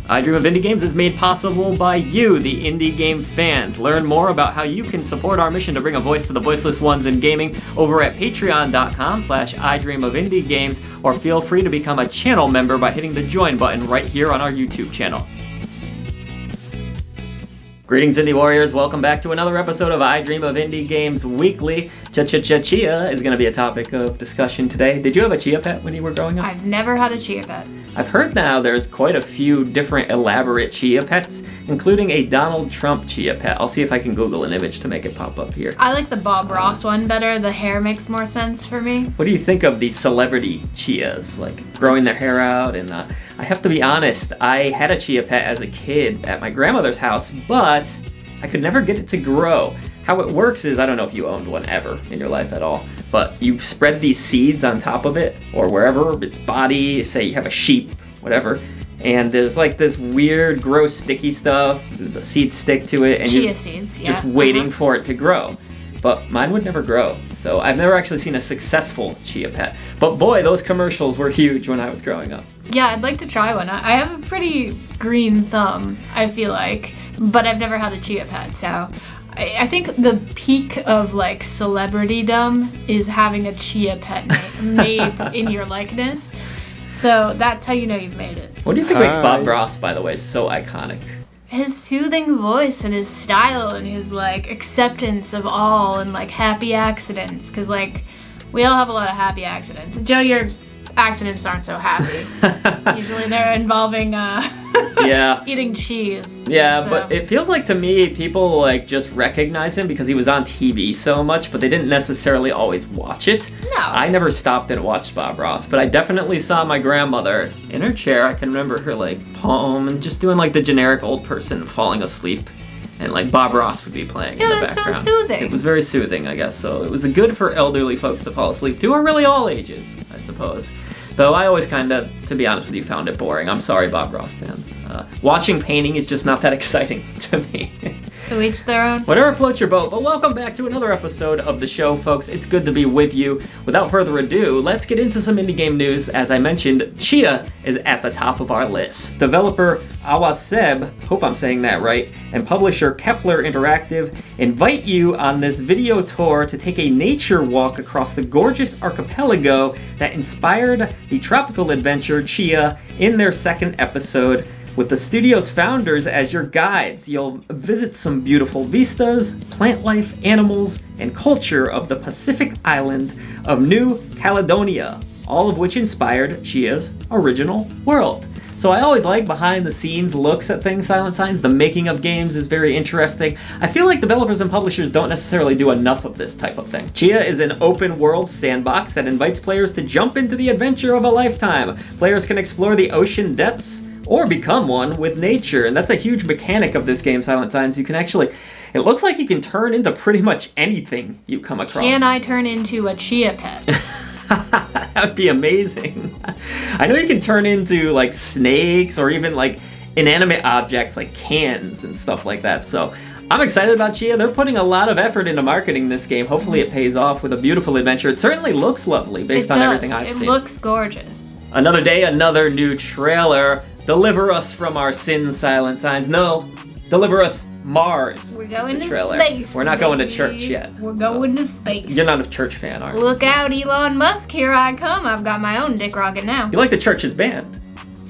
I Dream of Indie Games is made possible by you, the indie game fans. Learn more about how you can support our mission to bring a voice to the voiceless ones in gaming over at patreon.com/idreamofindiegames, or feel free to become a channel member by hitting the join button right here on our YouTube channel. Greetings, Indie Warriors. Welcome back to another episode of I Dream of Indie Games Weekly. Chia is going to be a topic of discussion today. Did you have a chia pet when you were growing up? I've never had a chia pet. I've heard now there's quite a few different elaborate chia pets, including a Donald Trump chia pet. I'll see if I can Google an image to make it pop up here. I like the Bob Ross one better. The hair makes more sense for me. What do you think of the celebrity chias, like growing their hair out? And I have to be honest, I had a chia pet as a kid at my grandmother's house, but I could never get it to grow. How it works is, I don't know if you owned one ever in your life at all, but you spread these seeds on top of it, or wherever, its body, say you have a sheep, whatever, and there's like this weird, gross, sticky stuff, the seeds stick to it, and chia you're seeds, yeah. just waiting for it to grow. But mine would never grow, so I've never actually seen a successful chia pet. But boy, those commercials were huge when I was growing up. Yeah, I'd like to try one. I have a pretty green thumb, I feel like, but I've never had a chia pet, so I think the peak of like celebritydom is having a chia pet made in your likeness. So that's how you know you've made it. What do you think makes Bob Ross, by the way, so iconic? His soothing voice and his style and his like acceptance of all and like happy accidents. Cause like we all have a lot of happy accidents. Joe, your accidents aren't so happy. Usually they're involving eating cheese. Yeah, so. But it feels like to me people like just recognize him because he was on TV so much, but they didn't necessarily always watch it. No. I never stopped and watched Bob Ross, but I definitely saw my grandmother in her chair. I can remember her like palm and just doing like the generic old person falling asleep. And like Bob Ross would be playing in the background. It was so soothing. It was very soothing, I guess. So it was good for elderly folks to fall asleep to, or really all ages, I suppose. Though I always kind of, to be honest with you, found it boring. I'm sorry, Bob Ross fans. Watching painting is just not that exciting to me. To each their own. Whatever floats your boat. But welcome back to another episode of the show, folks. It's good to be with you. Without further ado, let's get into some indie game news. As I mentioned, Chia is at the top of our list. Developer 𝐦𝐤𝐤𝐬, hope I'm saying that right, and publisher Kepler Interactive invite you on this video tour to take a nature walk across the gorgeous archipelago that inspired the tropical adventure Chia in their second episode. With the studio's founders as your guides, you'll visit some beautiful vistas, plant life, animals, and culture of the Pacific island of New Caledonia, all of which inspired Chia's original world. So I always like behind-the-scenes looks at things, SilentSigns. The making of games is very interesting. I feel like developers and publishers don't necessarily do enough of this type of thing. Chia is an open-world sandbox that invites players to jump into the adventure of a lifetime. Players can explore the ocean depths, or become one with nature, and that's a huge mechanic of this game, SilentSigns. You can actually, it looks like you can turn into pretty much anything you come across. Can I turn into a chia pet? That would be amazing. I know you can turn into like snakes or even like inanimate objects like cans and stuff like that, so I'm excited about Chia. They're putting a lot of effort into marketing this game. Hopefully it pays off with a beautiful adventure. It certainly looks lovely based on everything I've seen. It looks gorgeous. Another day, another new trailer. Deliver us from our sins, SilentSigns. No, deliver us Mars. We're going to trailer. space. We're not going to church yet. We're going to space. You're not a church fan, are you? Look out, Elon Musk, here I come. I've got my own dick rocket now. You like the Church's band?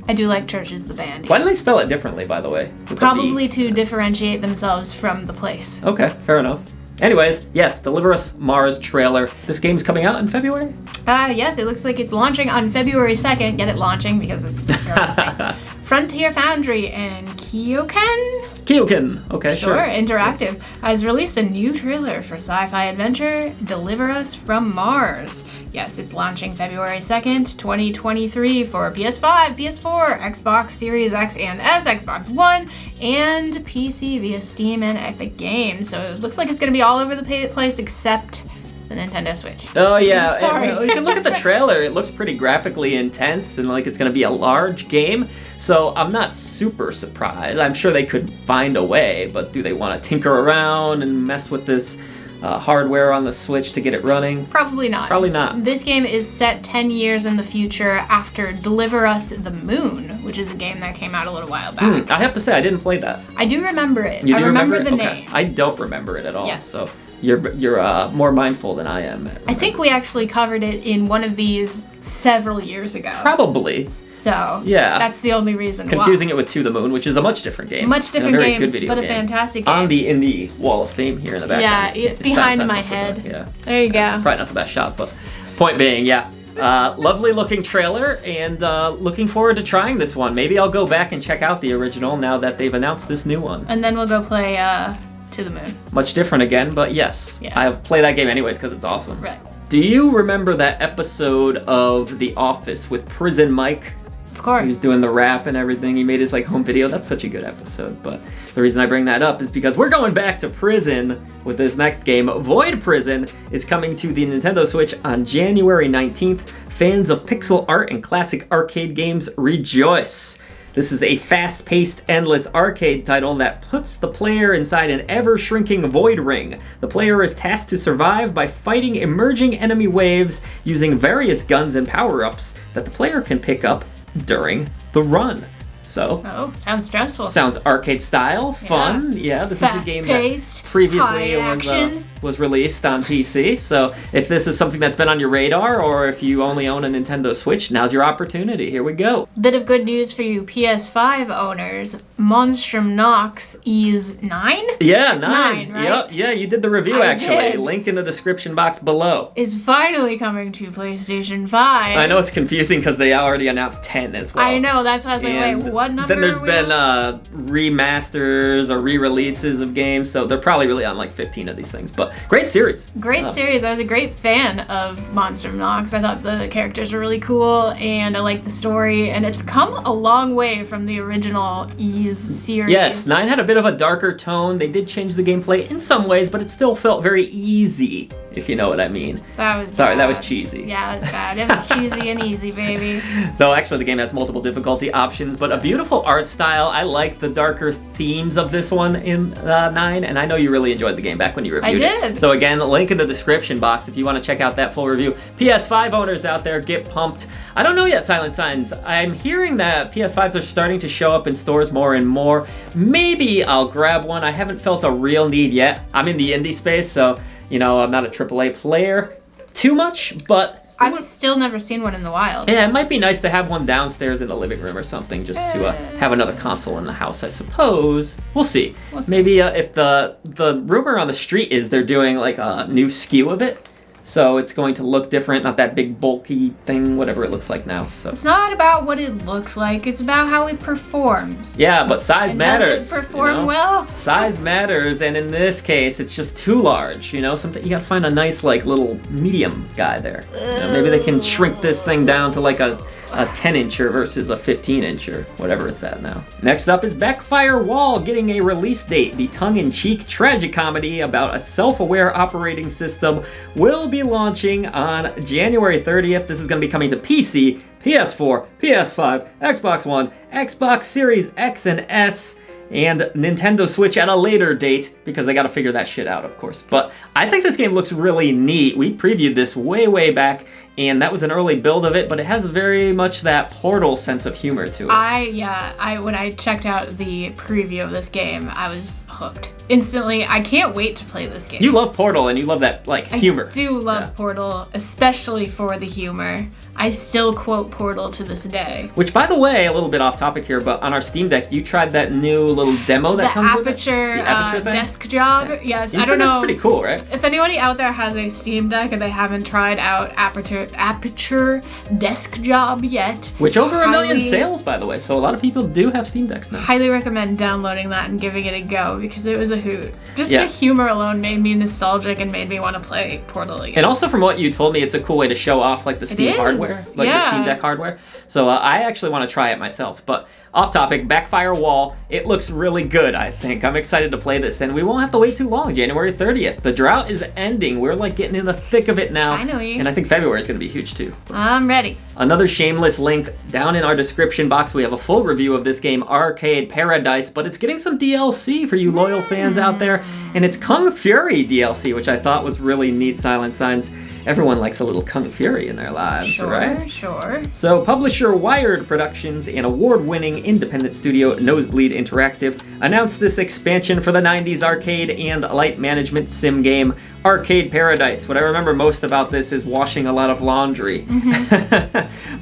I do like Church's the band. Yes. Why do they spell it differently, by the way? Probably to differentiate themselves from the place. Okay, fair enough. Anyways, yes, Deliver Us Mars trailer. This game's coming out in February? Yes, it looks like it's launching on February 2nd. Get it launching because it's space. Frontier Foundry and 𝐥𝐤𝐤𝐞, okay, sure. Interactive has released a new trailer for sci-fi adventure Deliver Us from Mars. Yes, it's launching February 2nd, 2023 for PS5, PS4, Xbox Series X and S, Xbox One, and PC via Steam and Epic Games. So it looks like it's going to be all over the place except the Nintendo Switch. Oh yeah, Sorry. You can look at the trailer. It looks pretty graphically intense and like it's going to be a large game. So I'm not super surprised. I'm sure they could find a way, but do they want to tinker around and mess with this hardware on the Switch to get it running? Probably not. Probably not. This game is set 10 years in the future after Deliver Us the Moon, which is a game that came out a little while back. I have to say, I didn't play that. I do remember it. You do remember the it? name. Okay. I don't remember it at all. Yes. So you're more mindful than I am. I think we actually covered it in one of these several years ago. Probably. So yeah, that's the only reason. Confusing it with To the Moon, which is a much different game. Much different and a very game, good video but a game. fantastic game. On the indie wall of fame here in the background. Yeah, it's behind my head. Yeah. There you go. Probably not the best shot, but point being, yeah. Lovely looking trailer, and looking forward to trying this one. Maybe I'll go back and check out the original now that they've announced this new one. And then we'll go play To the Moon. Much different again, but yes. Yeah. I play that game anyways because it's awesome. Right. Do you remember that episode of The Office with Prison Mike? Of course. He was doing the rap and everything. He made his like home video. That's such a good episode. But the reason I bring that up is because we're going back to prison with this next game. Void Prison is coming to the Nintendo Switch on January 19th. Fans of pixel art and classic arcade games rejoice. This is a fast-paced, endless arcade title that puts the player inside an ever-shrinking void ring. The player is tasked to survive by fighting emerging enemy waves using various guns and power-ups that the player can pick up during the run. So, sounds stressful. Sounds arcade style, fun. Yeah, this is a game that previously was released on PC. So if this is something that's been on your radar, or if you only own a Nintendo Switch, now's your opportunity. Here we go. Bit of good news for you PS5 owners. Monstrum Nox is 9? Yeah, it's 9. Right? Yep, yeah, you did the review actually. Did. Link in the description box below. Is finally coming to PlayStation 5. I know it's confusing because they already announced 10 as well. I know, that's why I was like, wait, what number Then there's are we been on? remasters or re-releases of games, so they're probably really on like 15 of these things. But great series. Great series. I was a great fan of Monstrum Nox. I thought the characters were really cool, and I liked the story, and it's come a long way from the original Ys series. Yes, 9 had a bit of a darker tone. They did change the gameplay in some ways, but it still felt very easy, if you know what I mean. That was Sorry, bad. that was cheesy. Yeah, that was bad. It was cheesy and easy, baby. Though actually the game has multiple difficulty options, but a beautiful art style. I like the darker themes of this one in 9, and I know you really enjoyed the game back when you reviewed it. I did. So again, link in the description box if you want to check out that full review. PS5 owners out there, get pumped. I don't know yet, SilentSigns. I'm hearing that PS5s are starting to show up in stores more and more. Maybe I'll grab one. I haven't felt a real need yet. I'm in the indie space, so you know, I'm not a AAA player too much, but I've still never seen one in the wild. yeah, it might be nice to have one downstairs in the living room or something, just to have another console in the house, I suppose. We'll see. Maybe if the rumor on the street is they're doing like a new SKU of it, so it's going to look different, not that big bulky thing, whatever it looks like now. So it's not about what it looks like, it's about how it performs. Yeah, but size matters. Does it perform well? Size matters, and in this case, it's just too large. You know, something you gotta find a nice like little medium guy there. You know, maybe they can shrink this thing down to like a 10-incher versus a 15-incher, whatever it's at now. Next up is Backfire Wall getting a release date. The tongue-in-cheek tragicomedy about a self-aware operating system will be launching on January 30th. This is going to be coming to PC, PS4, PS5, Xbox One, Xbox Series X and S, and Nintendo Switch at a later date, because they got to figure that shit out, of course. But I think this game looks really neat. We previewed this way back, and that was an early build of it, but it has very much that Portal sense of humor to it. When I checked out the preview of this game, I was hooked. Instantly, I can't wait to play this game. You love Portal, and you love that, like, humor. I do love Portal, especially for the humor. I still quote Portal to this day. Which, by the way, a little bit off topic here, but on our Steam Deck, you tried that new little demo that comes with it? The Aperture desk job. Yeah. Yes, I don't know. That's pretty cool, right? If anybody out there has a Steam Deck and they haven't tried out Aperture desk job yet, which over 1 million sales, by the way, so a lot of people do have Steam Decks now. Highly recommend downloading that and giving it a go, because it was a hoot. Just the humor alone made me nostalgic and made me want to play Portal again. And also from what you told me, it's a cool way to show off like the Steam hardware hardware, like the Steam Deck hardware. So I actually want to try it myself. But off topic, Backfire Wall, it looks really good, I think. I'm excited to play this, and we won't have to wait too long, January 30th. The drought is ending. We're like getting in the thick of it now. Finally. And I think February is going to be huge too. I'm ready. Another shameless link, down in our description box, we have a full review of this game, Arcade Paradise, but it's getting some DLC for you loyal fans out there, and it's Kung Fury DLC, which I thought was really neat, SilentSigns. Everyone likes a little Kung Fury in their lives, right? Sure. So, publisher Wired Productions and award-winning independent studio Nosebleed Interactive announced this expansion for the 90s arcade and light management sim game, Arcade Paradise. What I remember most about this is washing a lot of laundry.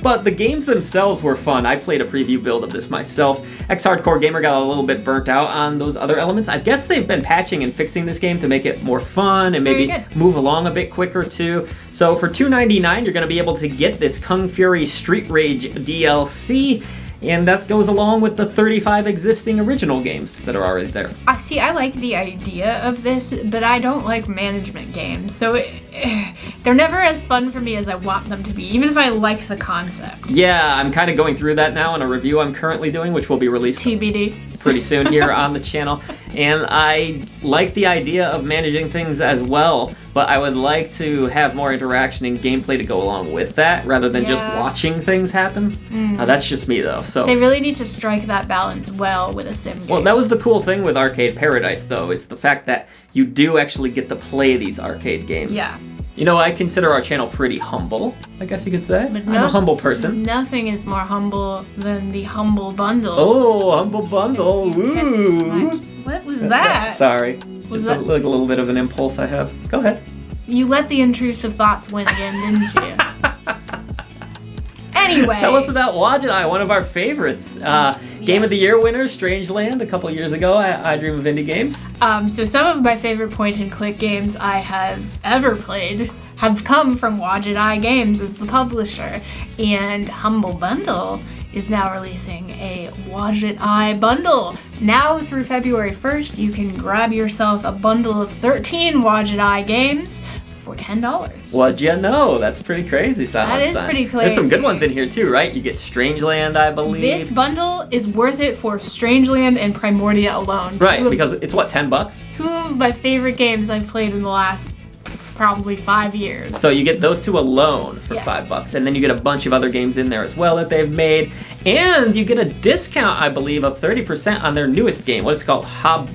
But the games themselves were fun. I played a preview build of this myself. Hardcore Gamer got a little bit burnt out on those other elements. I guess they've been patching and fixing this game to make it more fun and maybe move along a bit quicker too. So for $2.99, you're going to be able to get this Kung Fury Street Rage DLC, and that goes along with the 35 existing original games that are already there. I like the idea of this, but I don't like management games, so they're never as fun for me as I want them to be, even if I like the concept. Yeah, I'm kind of going through that now in a review I'm currently doing, which will be released TBD. Pretty soon here on the channel, and I like the idea of managing things as well, but I would like to have more interaction and gameplay to go along with that rather than just watching things happen. That's just me though. So they really need to strike that balance well with a sim game. Well, that was the cool thing with Arcade Paradise though, it's the fact that you do actually get to play these arcade games. Yeah. You know, I consider our channel pretty humble, I guess you could say. I'm a humble person. Nothing is more humble than the Humble Bundle. Oh, Humble Bundle, woo! What was that? Sorry, just a little bit of an impulse I have. Go ahead. You let the intrusive thoughts win again, didn't you? Anyway. Tell us about Wadjet, one of our favorites. Game of the Year winner, Strangeland, a couple years ago. I Dream of Indie Games. So some of my favorite point-and-click games I have ever played have come from Wadjet Games as the publisher. And Humble Bundle is now releasing a Wadjet bundle. Now through February 1st, you can grab yourself a bundle of 13 Wadjet games for $10. What'd you know? That's pretty crazy, That is pretty crazy. There's some good ones in here too, right? You get Strangeland, I believe. This bundle is worth it for Strangeland and Primordia alone. Right, because it's what, $10? Two of my favorite games I've played in the last probably 5 years. So you get those two alone for $5, and then you get a bunch of other games in there as well that they've made, and you get a discount, I believe, of 30% on their newest game. What is it called? Hobbs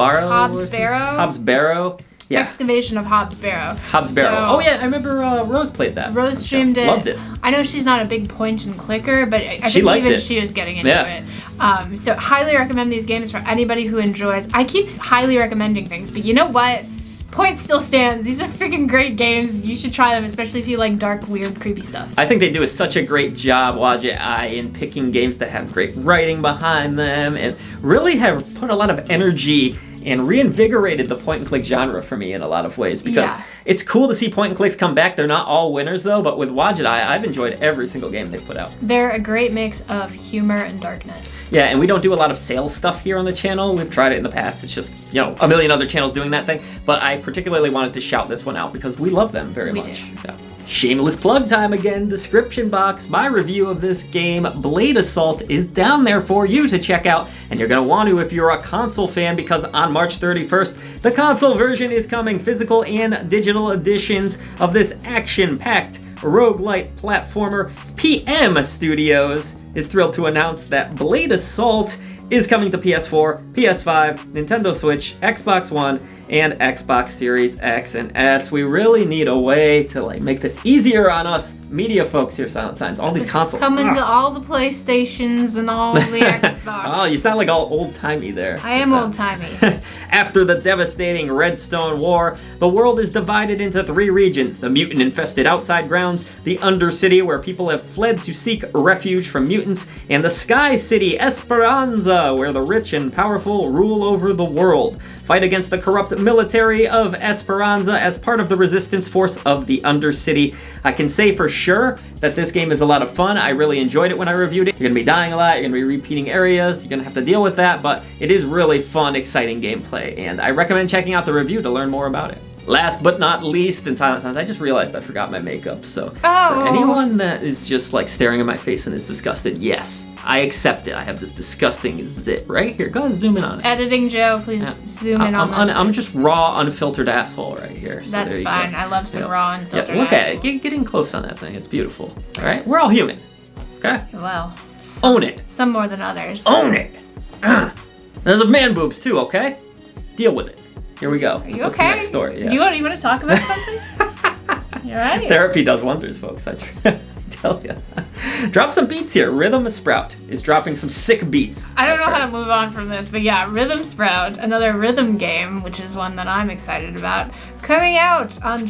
Barrow. Yeah. Excavation of Hobbs Barrow. Hobbs Barrow. Oh yeah, I remember Rose played that. Rose streamed it. Loved it. I know she's not a big point and clicker, but I think even she was getting into it. So highly recommend these games for anybody who enjoys. I keep highly recommending things, but you know what? Point still stands. These are freaking great games. You should try them, especially if you like dark, weird, creepy stuff. I think they do such a great job, Wadjet, in picking games that have great writing behind them and really have put a lot of energy and reinvigorated the point-and-click genre for me in a lot of ways, because it's cool to see point-and-clicks come back. They're not all winners, though, but with Wadjet, I've enjoyed every single game they've put out. They're a great mix of humor and darkness. Yeah, and we don't do a lot of sales stuff here on the channel. We've tried it in the past. It's just, you know, a million other channels doing that thing, but I particularly wanted to shout this one out because we love them very much. Yeah. Shameless plug time again, description box. My review of this game, Blade Assault, is down there for you to check out, and you're going to want to if you're a console fan, because on March 31st, the console version is coming, physical and digital editions of this action-packed roguelite platformer. PM Studios is thrilled to announce that Blade Assault is coming to PS4, PS5, Nintendo Switch, Xbox One, and Xbox Series X and S. We really need a way to make this easier on us media folks here, SilentSigns. All these consoles. Coming to all the PlayStations and all the Xbox. Oh, you sound like all old-timey there. I am old-timey. After the devastating Redstone War, the world is divided into 3 regions: the mutant-infested outside grounds, the Undercity, where people have fled to seek refuge from mutants, and the Sky City, Esperanza, where the rich and powerful rule over the world. Fight against the corrupt military of Esperanza as part of the resistance force of the Undercity. I can say for sure that this game is a lot of fun. I really enjoyed it when I reviewed it. You're going to be dying a lot, you're going to be repeating areas, you're going to have to deal with that, but it is really fun, exciting gameplay, and I recommend checking out the review to learn more about it. Last but not least, in SilentSigns, I just realized I forgot my makeup. So Oh. for anyone that is just like staring at my face and is disgusted, yes, I accept it. I have this disgusting zit right here. Go ahead and zoom in on it. Editing Joe, please zoom in on that. I'm just raw, unfiltered asshole right here. So That's fine. I love some raw, unfiltered. Yeah, look at it. Get in close on that thing. It's beautiful. All right, we're all human. Okay. Well, Own it. some more than others. Own it. There's a man boobs too. Okay. Deal with it. Here we go. Are you What's okay? the next story? Yeah. Do you want to talk about something? You're right. Therapy does wonders, folks. I tell you. Drop some beats here. Rhythm Sprout is dropping some sick beats. I don't know how to move on from this, but yeah, Rhythm Sprout, another rhythm game, which is one that I'm excited about, coming out on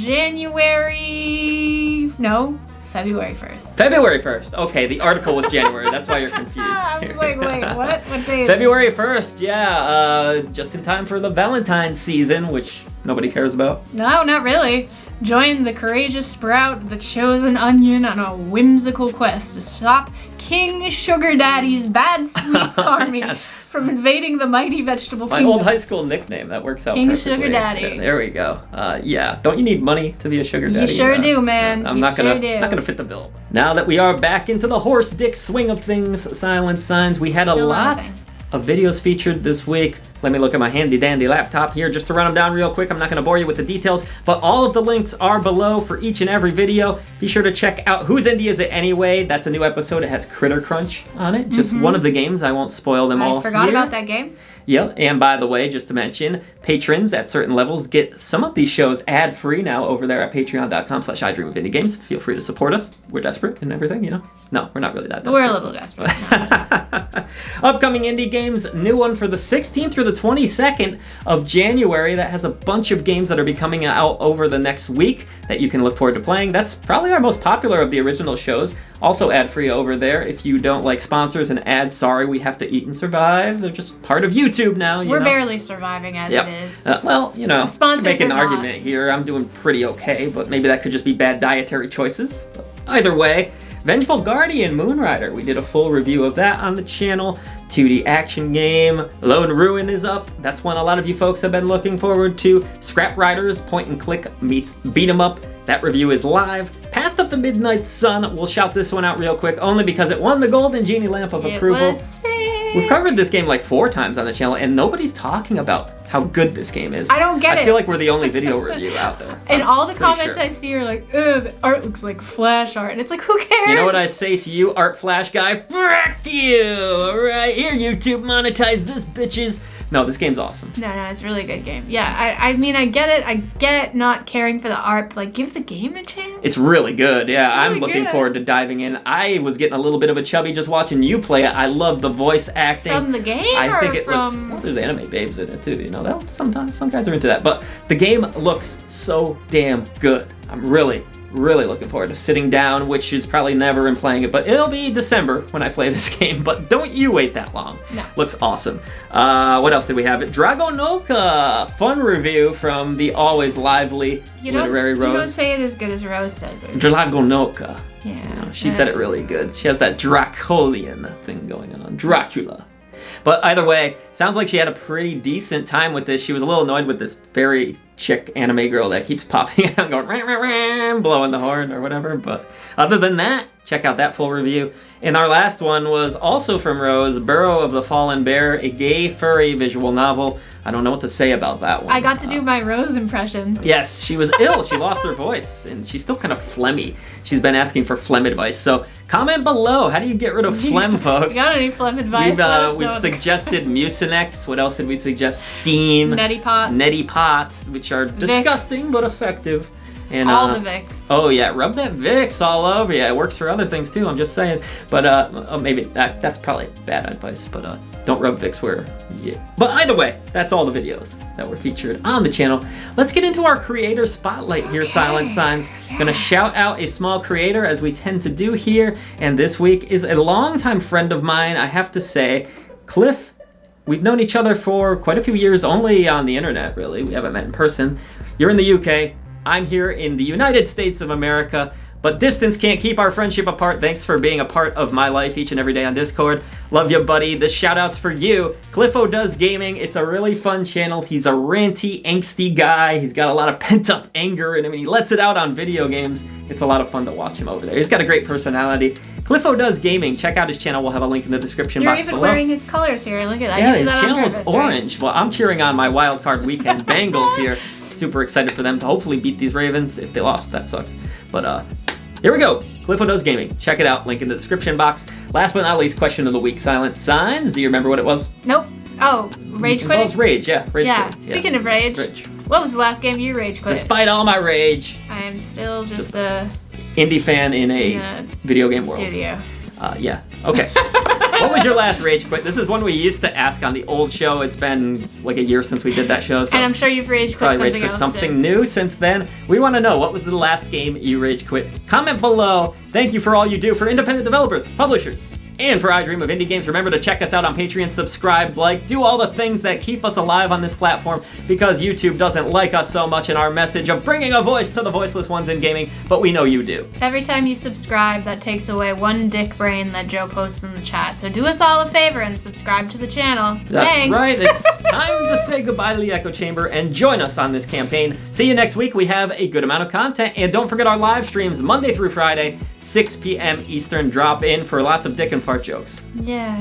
February 1st. February 1st. Okay, the article was January. That's why you're confused. I was like, wait, what? What day is February 1st, yeah. Just in time for the Valentine's season, which nobody cares about. No, not really. Join the courageous Sprout, the chosen onion, on a whimsical quest to stop King Sugar Daddy's bad sweets army from invading the mighty vegetable My kingdom. old high school nickname, that works out King perfectly. Sugar Daddy. There we go. Yeah, don't you need money to be a sugar daddy? You sure do, man. I'm You not sure do. gonna fit the bill. Now that we are back into the horse dick swing of things, SilentSigns, we had Still a lot nothing. of videos featured this week. Let me look at my handy dandy laptop here just to run them down real quick. I'm not going to bore you with the details, but all of the links are below for each and every video. Be sure to check out Whose Indie Is It Anyway? That's a new episode. It has Critter Crunch on it. Just one of the games. I won't spoil them all I forgot here. about that game. Yep, and by the way, just to mention, patrons at certain levels get some of these shows ad-free now over there at patreon.com/IDreamOfIndieGames. Feel free to support us. We're desperate and everything, you know? No, we're not really that desperate. We're a little desperate. Upcoming indie games, new one for the 16th through the 22nd of January that has a bunch of games that are be coming out over the next week that you can look forward to playing. That's probably our most popular of the original shows. Also ad-free over there. If you don't like sponsors and ads, sorry, we have to eat and survive. They're just part of YouTube now. We're barely surviving as it is. Well, you know, Sponsors make an are not. argument here. I'm doing pretty okay, but maybe that could just be bad dietary choices. But either way, Vengeful Guardian Moonrider. We did a full review of that on the channel. 2D action game. Lone Ruin is up. That's one a lot of you folks have been looking forward to. Scrap Riders, point and click meets beat 'em up. That review is live. Path of the Midnight Sun. We'll shout this one out real quick, only because it won the Golden Genie Lamp of Approval. It was sick. We've covered this game like 4 times on the channel, and nobody's talking about how good this game is. I don't get it. I feel like we're the only video review out there. And all the Pretty comments sure. I see are like, ugh, the art looks like Flash art. And it's like, who cares? You know what I say to you, Art Flash guy? Frick you! Alright, here YouTube, monetize this, bitches. No, this game's awesome. No, it's a really good game. Yeah, I mean, I get it. I get not caring for the art, but like, give the game a chance. It's really good, yeah. It's really I'm looking good. forward to diving in. I was getting a little bit of a chubby just watching you play it. I love the voice acting. From the game I think or it from... looks, well, there's anime babes in it too, you know. That sometimes some guys are into that. But the game looks so damn good. I'm really looking forward to sitting down, which is probably never in playing it, but it'll be December when I play this game, but don't you wait that long. No. Looks awesome. What else did we have? Dragonoka, fun review from the always lively Literary Rose. You don't say it as good as Rose says it. Dragonoka. Yeah. You know, she said it really good. She has that Dracolian thing going on. Dracula. But either way, sounds like she had a pretty decent time with this. She was a little annoyed with this fairy chick anime girl that keeps popping out and going, rah, rah, rah, blowing the horn or whatever. But other than that, check out that full review. And our last one was also from Rose, Burrow of the Fallen Bear, a gay furry visual novel. I don't know what to say about that one. I got to do my Rose impression. Yes, she was ill. She lost her voice, and she's still kind of phlegmy. She's been asking for phlegm advice. So comment below. How do you get rid of phlegm, folks? You got any phlegm advice? We've suggested Mucinex. What else did we suggest? Steam. Neti Pots. Neti Pots, which are disgusting but effective. And, all the Vicks. Oh yeah, rub that Vicks all over. Yeah, it works for other things too. I'm just saying. But maybe that's probably bad advice. But don't rub Vicks where. Yeah. But either way, that's all the videos that were featured on the channel. Let's get into our creator spotlight here, SilentSigns. Gonna shout out a small creator as we tend to do here. And this week is a longtime friend of mine. I have to say, Cliff. We've known each other for quite a few years, only on the internet, really. We haven't met in person. You're in the UK. I'm here in the United States of America, But distance can't keep our friendship apart. Thanks for being a part of my life each and every day on Discord. Love you, buddy. This shout-out's for you. Cliffo Does Gaming. It's a really fun channel. He's a ranty, angsty guy. He's got a lot of pent-up anger in him, and he lets it out on video games. It's a lot of fun to watch him over there. He's got a great personality. Cliffo Does Gaming. Check out his channel. We'll have a link in the description box below. You're even wearing his colors here. Look at that. Yeah, You did his that on channel is purpose, orange. right? Well, I'm cheering on my wild card weekend Bengals here. Super excited for them to hopefully beat these Ravens. If they lost, that sucks. But here we go. Cliffo Does Gaming. Check it out. Link in the description box. Last but not least, question of the week. Silent Signs. Do you remember what it was? Nope. Oh, rage quit? Oh, it's Rage. Yeah, Rage Yeah. quit. Speaking of rage, what was the last game you rage quit? Despite all my rage, I am still just a indie fan in a video game world. studio. Yeah. Okay. What was your last rage quit? This is one we used to ask on the old show. It's been like a year since we did that show. So And I'm sure you've rage quit probably something rage quit else something since. new since then. We want to know, what was the last game you rage quit? Comment below. Thank you for all you do for independent developers, publishers, and for I Dream of Indie Games. Remember to check us out on Patreon, subscribe, like, do all the things that keep us alive on this platform, because YouTube doesn't like us so much in our message of bringing a voice to the voiceless ones in gaming, but we know you do. Every time you subscribe, that takes away one dick brain that Joe posts in the chat. So do us all a favor and subscribe to the channel. That's Thanks. right. It's time to say goodbye to the echo chamber and join us on this campaign. See you next week. We have a good amount of content, and don't forget our live streams Monday through Friday, 6 p.m. Eastern. Drop in for lots of dick and fart jokes. Yeah.